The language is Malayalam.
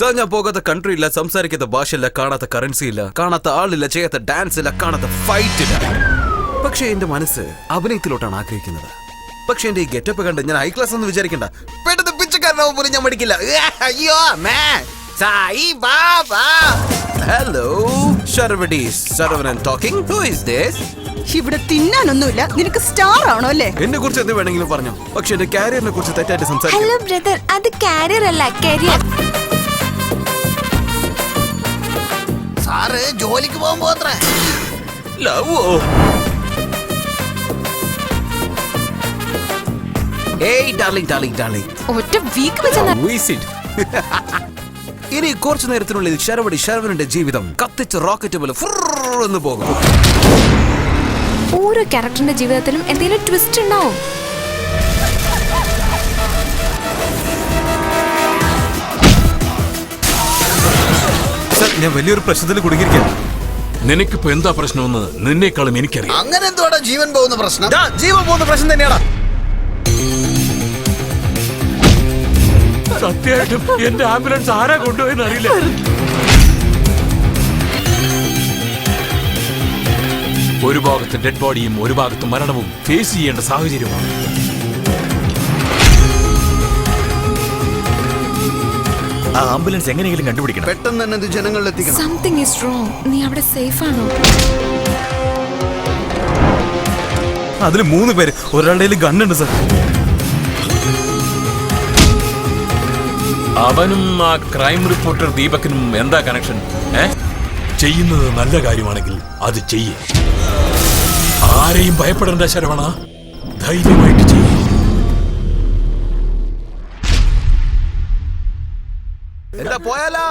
സാർ ഞാൻ പോകാത്ത കൺട്രി ഇല്ല, സംസാരിക്കാത്ത ഭാഷയില്ല, കാണാത്ത കറൻസി ഇല്ല, കാണാത്ത ആളില്ല, ചെയ്യാത്ത ഡാൻസ് ഇല്ല, കാണാത്ത ഫൈറ്റ് ഇല്ല. പക്ഷെ എന്റെ മനസ്സ് അഭിനയത്തിലോട്ടാണ് ആഗ്രഹിക്കുന്നത്. പക്ഷെ എന്റെ ഈ ഗെറ്റപ്പ് കണ്ട് ഞാൻ ഹൈ ക്ലാസ് എന്ന് വിചാരിക്കണ്ട, പെട്ടെന്ന് പിച്ചക്കാരനാവും പോലും ഞാൻ മടിക്കില്ല. അയ്യോ Sai Baba. Hello Saravanan talking. Who is this? ഇവിടെ തിന്നാനൊന്നുമില്ല, നിനക്ക് സ്റ്റാർ ആണോ അല്ലേ? എന്നെ കുറിച്ച് എന്ത് വേണമെങ്കിലും പറഞ്ഞു, പക്ഷെ എന്റെ കാരിയറിനെ കുറിച്ച് തെറ്റായിട്ട് സംസാരിക്കും. ഹലോ ബ്രദർ, അത് കാരിയർ അല്ല, കരിയർ. സാറ് ജോലിക്ക് പോകുമ്പോ അത്ര ലവോ. ഏയ് ഡാർലിംഗ് ഒറ്റ വീക്ക് വെച്ചാ ഇനി കുറച്ചു നേരത്തിനുള്ളിൽ ശരവണന്റെ ജീവിതം കത്തിച്ച റോക്കറ്റ് പോലെ എന്ന് പോകും. ഓരോ ക്യാരക്ടറിന്റെ ജീവിതത്തിലും എന്തെങ്കിലും ട്വിസ്റ്റ് ഉണ്ടാവും. ഞാൻ വലിയൊരു പ്രശ്നത്തിൽ കുടുങ്ങിയിരിക്കാം. നിനക്കിപ്പോ എന്താ പ്രശ്നമെന്ന് നിന്നേക്കാളും എനിക്കറിയാം. അങ്ങനെ എന്തോടാ ജീവൻ പോകുന്ന പ്രശ്നം? ജീവൻ പോകുന്ന പ്രശ്നം തന്നെയാടാ. സത്യമായിട്ടും എന്റെ ആംബുലൻസ് ആരാ കൊണ്ടുപോയെന്ന് അറിയില്ല. ഒരു ഭാഗത്ത് ഡെഡ് ബോഡിയും ഒരു ഭാഗത്ത് മരണവും ഫേസ് ചെയ്യേണ്ട സാഹചര്യമാണ്. ആ ആംബുലൻസ് എങ്ങനെയെങ്കിലും കണ്ടുപിടിക്കണം. പെട്ടെന്ന് തന്നെ ഇത് ജനങ്ങളിൽ എത്തിക്കണം. Something is wrong. നീ അവിടെ സേഫ് ആണോ? അതിൽ 3 പേര്, ഒരാളുടെ ഗണ്ണുണ്ട് സാർ. അവനും ആ ക്രൈം റിപ്പോർട്ടർ ദീപക്കിനും എന്താ കണക്ഷൻ? ചെയ്യുന്നത് നല്ല കാര്യമാണെങ്കിൽ അത് ചെയ്യേ. ആരെയും ഭയപ്പെടേണ്ട ശരവണ, ധൈര്യമായിട്ട് ചെയ്യേ. എന്താ പോയാലോ?